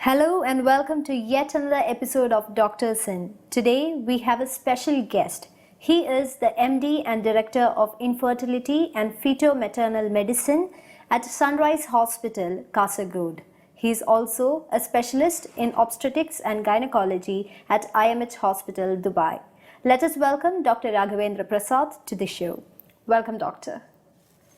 Hello and welcome to yet another episode of Dr. Sin. Today we have a special guest. He is the MD and Director of Infertility and Feto-Maternal Medicine at Sunrise Hospital, Kasaragod. He is also a specialist in Obstetrics and Gynecology at IMH Hospital, Dubai. Let us welcome Dr. Raghavendra Prasad to the show. Welcome, Doctor.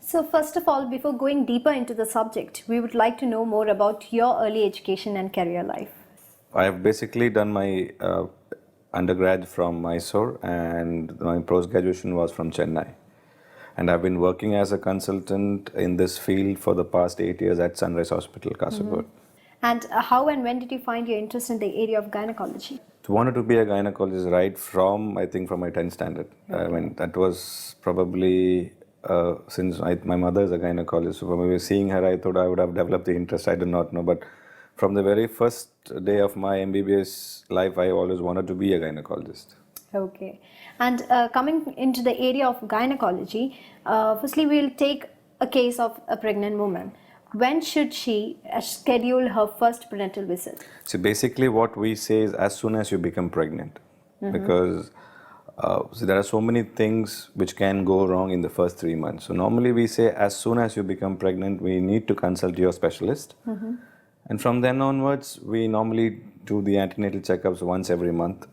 So first of all, before going deeper into the subject, we would like to know more about your early education and career life. I have basically done my undergrad from Mysore and my post-graduation was from Chennai. And I've been working as a consultant in this field for the past 8 years at Sunrise Hospital, Kasaragod. And how and when did you find your interest in the area of gynecology? I wanted to be a gynecologist right from, I think, from my 10th standard. I mean, that was probably since my mother is a gynecologist, so when we were seeing her, I thought I would have developed the interest. I do not know, but from the very first day of my MBBS life, I always wanted to be a gynecologist. Okay. And coming into the area of gynecology, firstly, we'll take a case of a pregnant woman. When should she schedule her first prenatal visit? So basically what we say is as soon as you become pregnant, because so there are so many things which can go wrong in the first 3 months. So normally we say as soon as you become pregnant, we need to consult your specialist. And from then onwards, we normally do the antenatal checkups once every month,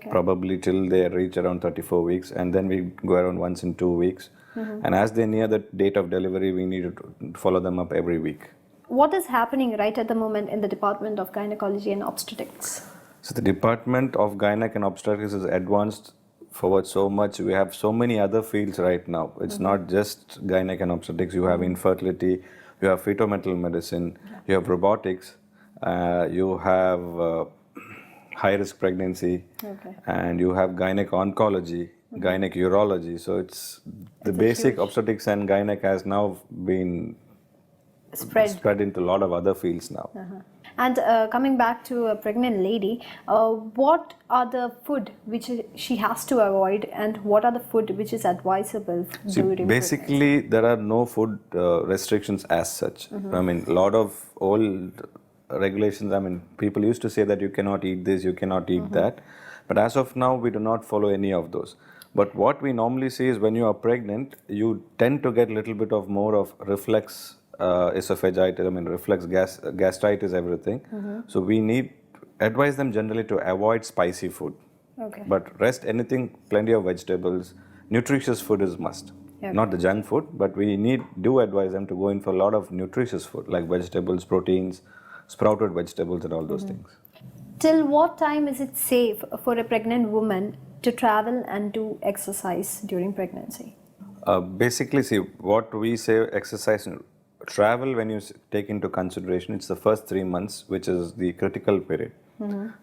probably till they reach around 34 weeks. And then we go around once in 2 weeks. And as they near the date of delivery, we need to follow them up every week. What is happening right at the moment in the Department of Gynecology and Obstetrics? So the Department of Gynec and Obstetrics is advanced forward so much. We have so many other fields right now. It's not just Gynec and Obstetrics. You have infertility, you have fetal medicine, you have robotics, you have high-risk pregnancy, and you have Gynec oncology, Gynec urology. So it's the basic obstetrics and Gynec has now been spread into a lot of other fields now. And coming back to a pregnant lady, what are the food which she has to avoid and what are the food which is advisable during basically, there are no food restrictions as such. I mean, a lot of old regulations, I mean, people used to say that you cannot eat this, you cannot eat that. But as of now, we do not follow any of those. But what we normally see is when you are pregnant, you tend to get a little bit of more of reflex esophagitis, I mean reflex gastritis, everything. So we advise them generally to avoid spicy food. But rest anything, plenty of vegetables, nutritious food is must. Not the junk food, but we do advise them to go in for a lot of nutritious food like vegetables, proteins, sprouted vegetables and all those things. Till what time is it safe for a pregnant woman to travel and do exercise during pregnancy? Basically, see, what we say exercise, travel when you take into consideration, it's the first 3 months, which is the critical period.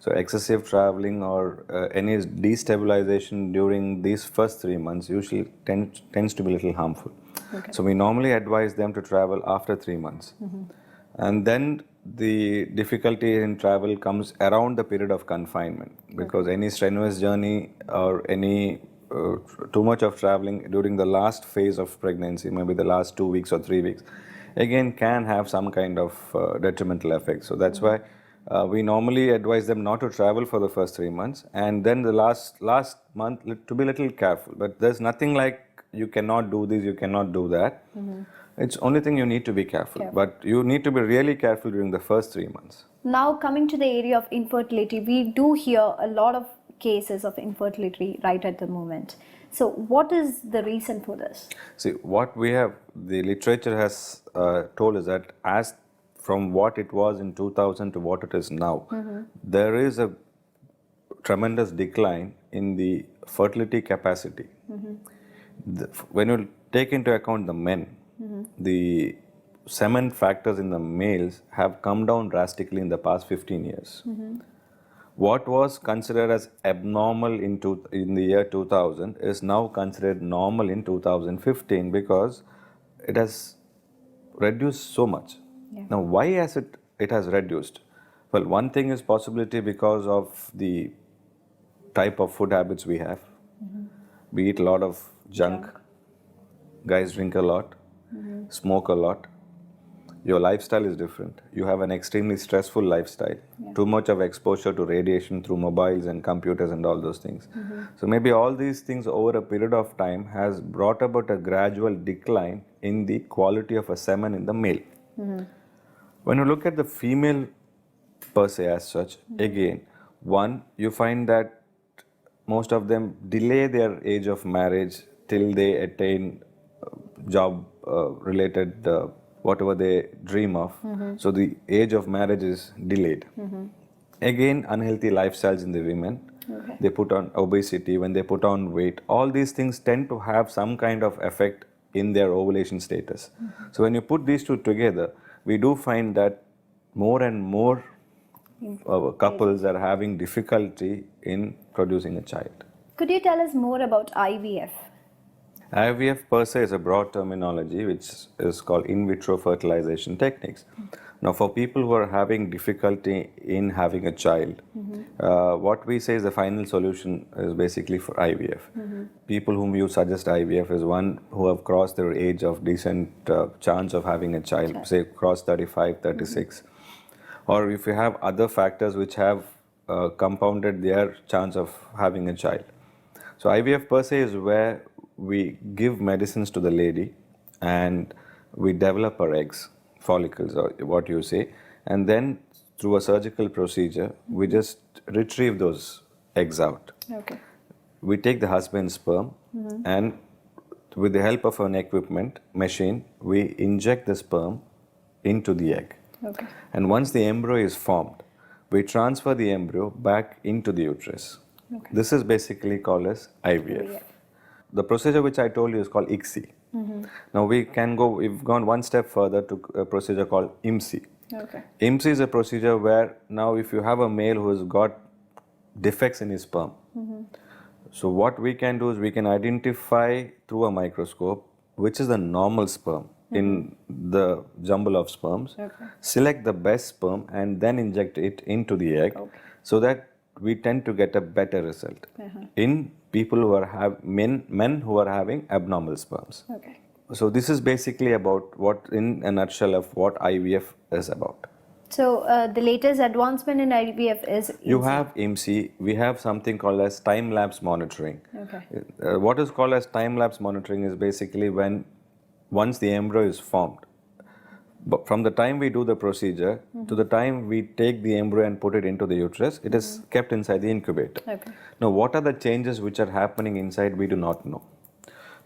So excessive traveling or any destabilization during these first 3 months usually tends to be a little harmful. So we normally advise them to travel after 3 months. And then the difficulty in travel comes around the period of confinement, because any strenuous journey or any too much of traveling during the last phase of pregnancy, maybe the last 2 weeks or 3 weeks, again can have some kind of detrimental effect. So that's why we normally advise them not to travel for the first 3 months, and then the last month to be a little careful. But there's nothing like you cannot do this, you cannot do that. It's only thing you need to be careful. But you need to be really careful during the first 3 months. Now coming to the area of infertility, we do hear a lot of cases of infertility right at the moment. So what is the reason for this? See, what we have, the literature has told us that as from what it was in 2000 to what it is now, there is a tremendous decline in the fertility capacity. When you take into account the men, the semen factors in the males have come down drastically in the past 15 years. What was considered as abnormal in the year 2000 is now considered normal in 2015 because it has reduced so much. Now, why has it has reduced? Well, one thing is possibility because of the type of food habits we have. We eat a lot of junk. Guys drink a lot, smoke a lot. Your lifestyle is different. You have an extremely stressful lifestyle. Too much of exposure to radiation through mobiles and computers and all those things. So maybe all these things over a period of time has brought about a gradual decline in the quality of a semen in the male. When you look at the female per se as such, again, one, you find that most of them delay their age of marriage till they attain job related whatever they dream of. So the age of marriage is delayed. Again, unhealthy lifestyles in the women. They put on obesity, when they put on weight, all these things tend to have some kind of effect in their ovulation status. So when you put these two together, we do find that more and more couples are having difficulty in producing a child. Could you tell us more about IVF? IVF per se is a broad terminology which is called in vitro fertilization techniques. Now, for people who are having difficulty in having a child, what we say is the final solution is basically for IVF. People whom you suggest IVF is one who have crossed their age of decent chance of having a child, say cross 35, 36. Or if you have other factors which have compounded their chance of having a child. So IVF per se is where we give medicines to the lady and we develop her eggs, follicles or what you say, and then through a surgical procedure, we just retrieve those eggs out. Okay. We take the husband's sperm and with the help of an equipment, machine, we inject the sperm into the egg. Okay. And once the embryo is formed, we transfer the embryo back into the uterus. Okay. This is basically called as IVF. The procedure which I told you is called ICSI. Now we've gone one step further to a procedure called IMSI. Okay. IMSI is a procedure where now if you have a male who has got defects in his sperm, so what we can do is we can identify through a microscope which is the normal sperm in the jumble of sperms, select the best sperm and then inject it into the egg so that we tend to get a better result in people who are men who are having abnormal sperms. Okay. So this is basically about what, in a nutshell, of what IVF is about. So the latest advancement in IVF is You have IMSI, we have something called as Timelapse Monitoring. Okay. What is called as Timelapse Monitoring is basically when once the embryo is formed, but from the time we do the procedure to the time we take the embryo and put it into the uterus, it is kept inside the incubator. Okay. Now, what are the changes which are happening inside, we do not know.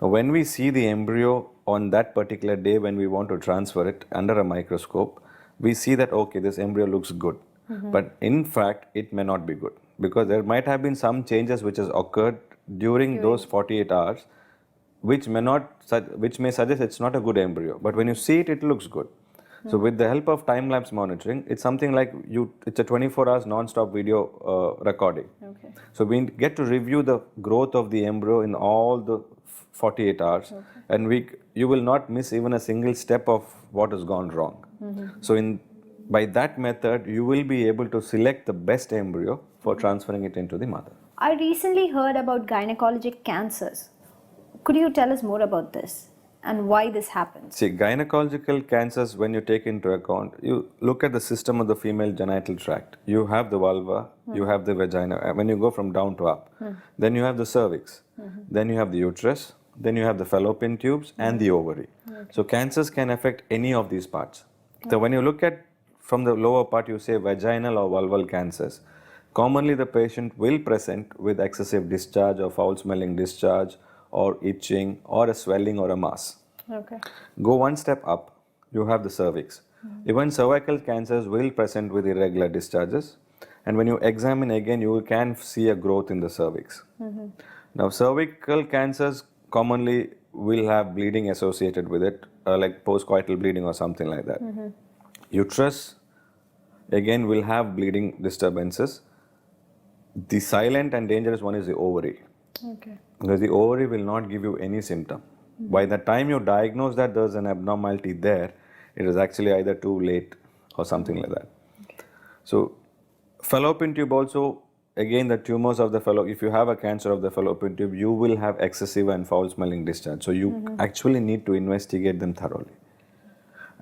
Now, when we see the embryo on that particular day when we want to transfer it under a microscope, we see that, okay, this embryo looks good. But in fact, it may not be good because there might have been some changes which has occurred during those 48 hours which may suggest it's not a good embryo. But when you see it, it looks good. So with the help of time-lapse monitoring, it's something like it's a 24 hours non-stop video recording. Okay. So we get to review the growth of the embryo in all the 48 hours and you will not miss even a single step of what has gone wrong. So by that method, you will be able to select the best embryo for transferring it into the mother. I recently heard about gynecologic cancers. Could you tell us more about this and why this happens? See, gynecological cancers, when you take into account, you look at the system of the female genital tract. You have the vulva, you have the vagina. When you go from down to up, then you have the cervix, then you have the uterus, then you have the fallopian tubes and the ovary. So cancers can affect any of these parts. So when you look at from the lower part, you say vaginal or vulval cancers. Commonly, the patient will present with excessive discharge or foul-smelling discharge, or itching, or a swelling or a mass. Okay. Go one step up, you have the cervix. Even cervical cancers will present with irregular discharges, and when you examine again, you can see a growth in the cervix. Now, cervical cancers commonly will have bleeding associated with it, like postcoital bleeding or something like that. Uterus, again, will have bleeding disturbances. The silent and dangerous one is the ovary. Okay. Because the ovary will not give you any symptom. By the time you diagnose that there's an abnormality there, it is actually either too late or something like that. So, fallopian tube also, again, the tumors of the if you have a cancer of the fallopian tube, you will have excessive and foul-smelling discharge. So, you actually need to investigate them thoroughly.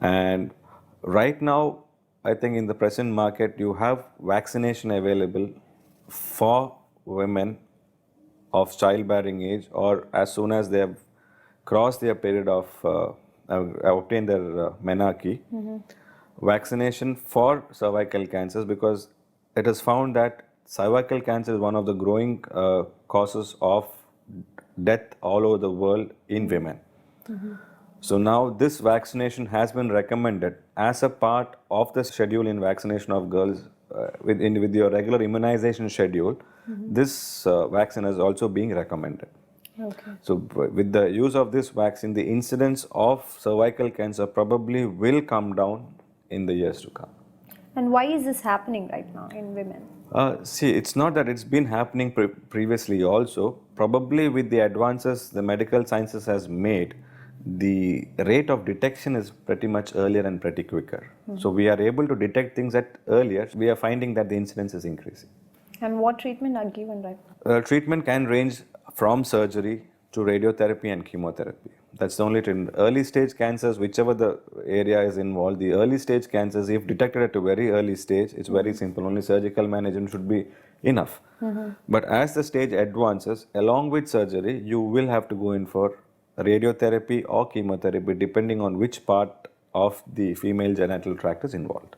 And Right now, I think in the present market, you have vaccination available for women of childbearing age or as soon as they have crossed their period of obtained their menarche. Vaccination for cervical cancers, because it is found that cervical cancer is one of the growing causes of death all over the world in women. So now this vaccination has been recommended as a part of the schedule in vaccination of girls with your regular immunization schedule. This vaccine is also being recommended. Okay. So with the use of this vaccine, the incidence of cervical cancer probably will come down in the years to come. And why is this happening right now in women? See, it's not that it's been happening previously also. Probably with the advances the medical sciences has made, the rate of detection is pretty much earlier and pretty quicker. So we are able to detect things at earlier. We are finding that the incidence is increasing. And what treatment are given right now? Treatment can range from surgery to radiotherapy and chemotherapy. That's the only treatment. Early stage cancers, whichever the area is involved, the early stage cancers, if detected at a very early stage, it's very simple. Only surgical management should be enough. But as the stage advances, along with surgery, you will have to go in for radiotherapy or chemotherapy depending on which part of the female genital tract is involved.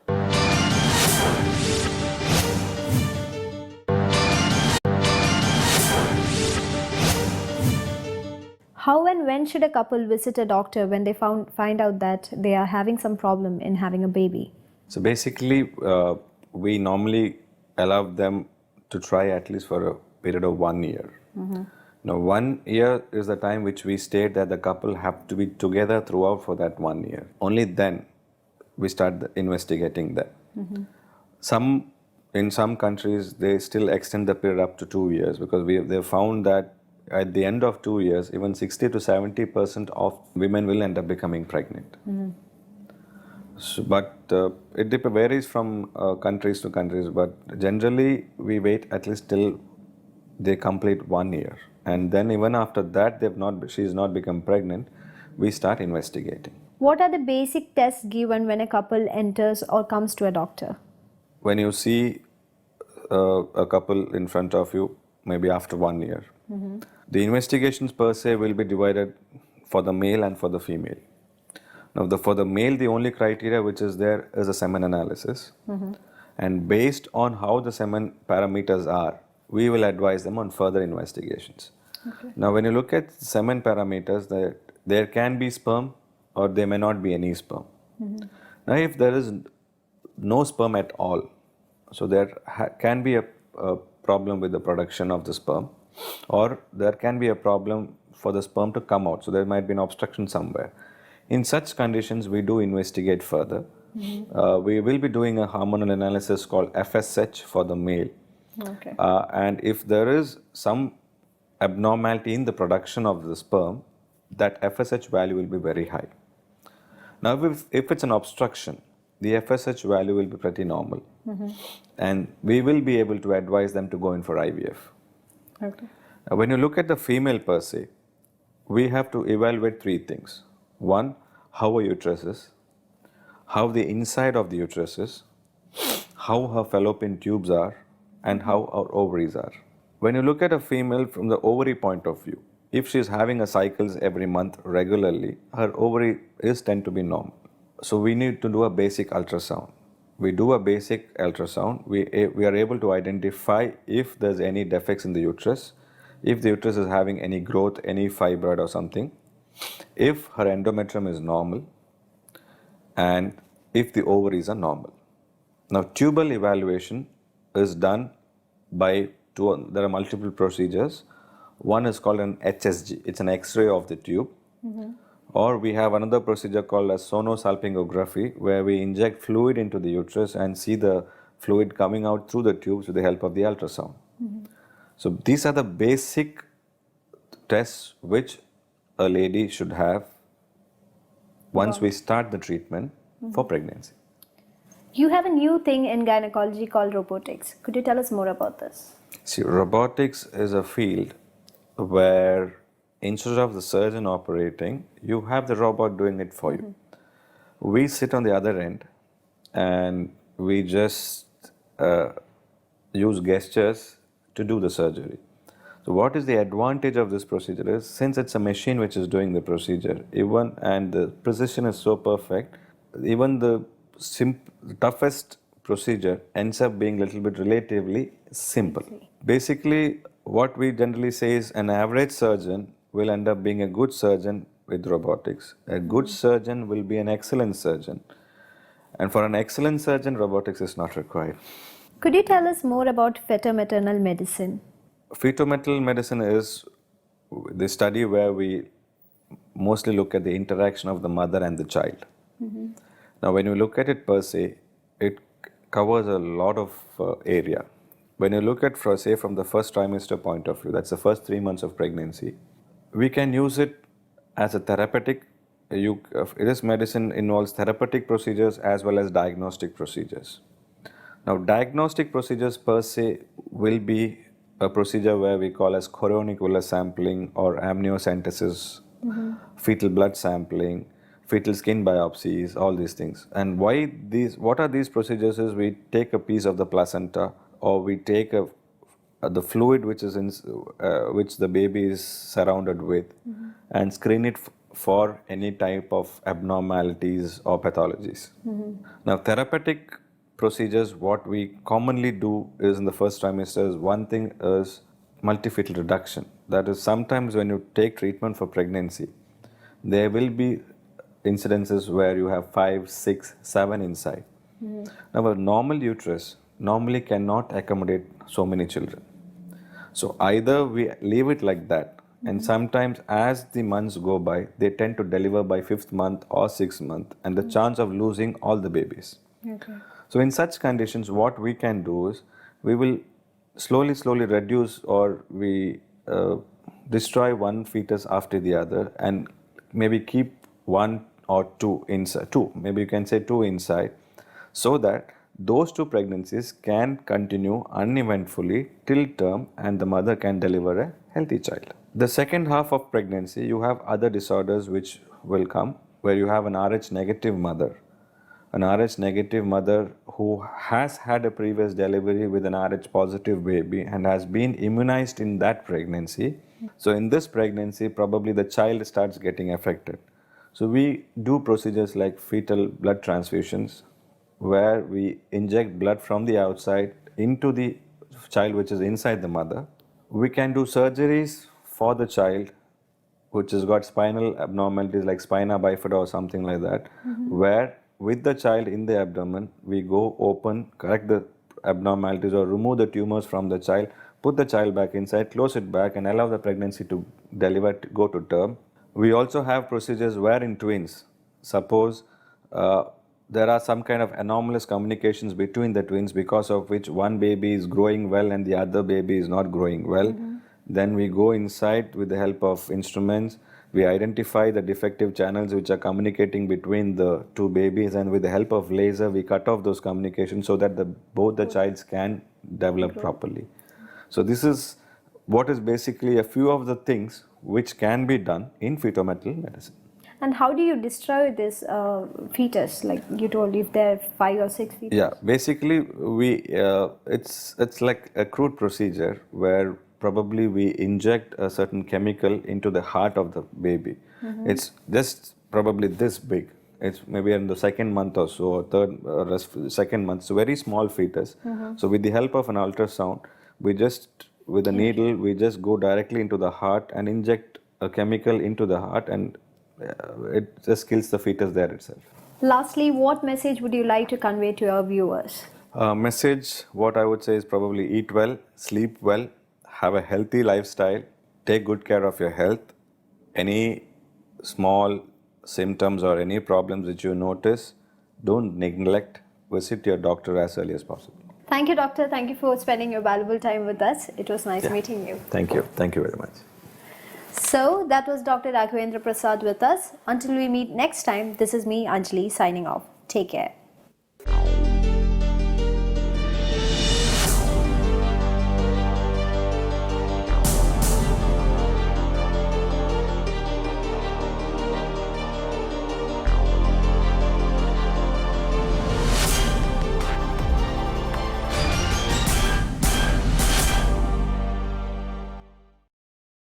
How and when should a couple visit a doctor when they find out that they are having some problem in having a baby? So basically, we normally allow them to try at least for a period of 1 year. Now, 1 year is the time which we state that the couple have to be together throughout for that 1 year. Only then we start investigating that. In some countries, they still extend the period up to 2 years because they've found that at the end of 2 years, even 60 to 70% of women will end up becoming pregnant. So, but it varies from countries to countries. But generally, we wait at least till they complete 1 year, and then even after that, she's not become pregnant. We start investigating. What are the basic tests given when a couple enters or comes to a doctor? When you see a couple in front of you, maybe after 1 year, the investigations per se will be divided for the male and for the female. Now, for the male, the only criteria which is there is a semen analysis. And based on how the semen parameters are, we will advise them on further investigations. Now, when you look at semen parameters, there can be sperm or there may not be any sperm. Now, if there is no sperm at all, so there can be a problem with the production of the sperm, or there can be a problem for the sperm to come out. So there might be an obstruction somewhere. In such conditions, we do investigate further. We will be doing a hormonal analysis called FSH for the male. And if there is some abnormality in the production of the sperm, that FSH value will be very high. Now, if it's an obstruction, the FSH value will be pretty normal. And we will be able to advise them to go in for IVF. Now, when you look at the female per se, we have to evaluate 3 things. 1, how her uterus is, how the inside of the uterus is, how her fallopian tubes are, and how our ovaries are. When you look at a female from the ovary point of view, if she is having a cycles every month regularly, her ovary tend to be normal. So we need to do a basic ultrasound. We do a basic ultrasound. We are able to identify if there's any defects in the uterus, if the uterus is having any growth, any fibroid or something, if her endometrium is normal, and if the ovaries are normal. Now, tubal evaluation is done by there are multiple procedures. One is called an HSG. It's an X-ray of the tube. Or we have another procedure called as sonosalpingography, where we inject fluid into the uterus and see the fluid coming out through the tubes with the help of the ultrasound. So these are the basic tests which a lady should have once we start the treatment for pregnancy. You have a new thing in gynecology called robotics. Could you tell us more about this? See, robotics is a field where instead of the surgeon operating, you have the robot doing it for you. We sit on the other end and we just use gestures to do the surgery. So what is the advantage of this procedure is, since it's a machine which is doing the procedure, even and the precision is so perfect, even the toughest procedure ends up being a little bit relatively simple. Basically, what we generally say is an average surgeon will end up being a good surgeon with robotics. A good surgeon will be an excellent surgeon. And for an excellent surgeon, robotics is not required. Could you tell us more about fetal-maternal medicine? Fetal-maternal medicine is the study where we mostly look at the interaction of the mother and the child. Now, when you look at it per se, it covers a lot of area. When you look at, say, from the first trimester point of view, that's the first 3 months of pregnancy, we can use it as a therapeutic. This medicine involves therapeutic procedures as well as diagnostic procedures. Now, diagnostic procedures per se will be a procedure where we call as chorionic villus sampling or amniocentesis, fetal blood sampling, fetal skin biopsies, all these things. And what are these procedures is, we take a piece of the placenta, or we take the fluid which is which the baby is surrounded with, and screen it for any type of abnormalities or pathologies. Now, therapeutic procedures, what we commonly do is, in the first trimester, is one thing is multifetal reduction. That is, sometimes when you take treatment for pregnancy, there will be incidences where you have 5, 6, 7 inside. Now, a normal uterus normally cannot accommodate so many children. So either we leave it like that, and sometimes as the months go by, they tend to deliver by 5th month or 6th month, and the chance of losing all the babies. Okay. So in such conditions, what we can do is, we will slowly reduce, or we destroy one fetus after the other, and maybe keep 1 or 2 inside, maybe you can say 2 inside, so that those 2 pregnancies can continue uneventfully till term, and the mother can deliver a healthy child. The second half of pregnancy, you have other disorders which will come, where you have an Rh negative mother. An Rh negative mother who has had a previous delivery with an Rh positive baby and has been immunized in that pregnancy. So in this pregnancy, probably the child starts getting affected. So we do procedures like fetal blood transfusions, where we inject blood from the outside into the child which is inside the mother. We can do surgeries for the child which has got spinal abnormalities like spina bifida or something like that, where with the child in the abdomen, we go open, correct the abnormalities or remove the tumors from the child, put the child back inside, close it back, and allow the pregnancy to deliver, to go to term. We also have procedures where in twins, suppose there are some kind of anomalous communications between the twins, because of which one baby is growing well and the other baby is not growing well. Then we go inside with the help of instruments. We identify the defective channels which are communicating between the 2 babies, and with the help of laser, we cut off those communications so that both the childs can develop properly. So this is what is basically a few of the things which can be done in fetal-maternal medicine. And how do you destroy this fetus? Like you told, if there are 5 or 6 fetus. Yeah, basically it's like a crude procedure where probably we inject a certain chemical into the heart of the baby. It's just probably this big. It's maybe in the 2nd month or so, or 2nd month. So very small fetus. So with the help of an ultrasound, with a needle, we just go directly into the heart and inject a chemical into the heart, and it just kills the fetus there itself. Lastly, what message would you like to convey to our viewers? Message, what I would say is probably eat well, sleep well, have a healthy lifestyle, take good care of your health. Any small symptoms or any problems which you notice, don't neglect, visit your doctor as early as possible. Thank you, doctor. Thank you for spending your valuable time with us. It was nice meeting you. Thank you. Thank you very much. So that was Dr. Raghavendra Prasad with us. Until we meet next time, this is me, Anjali, signing off. Take care.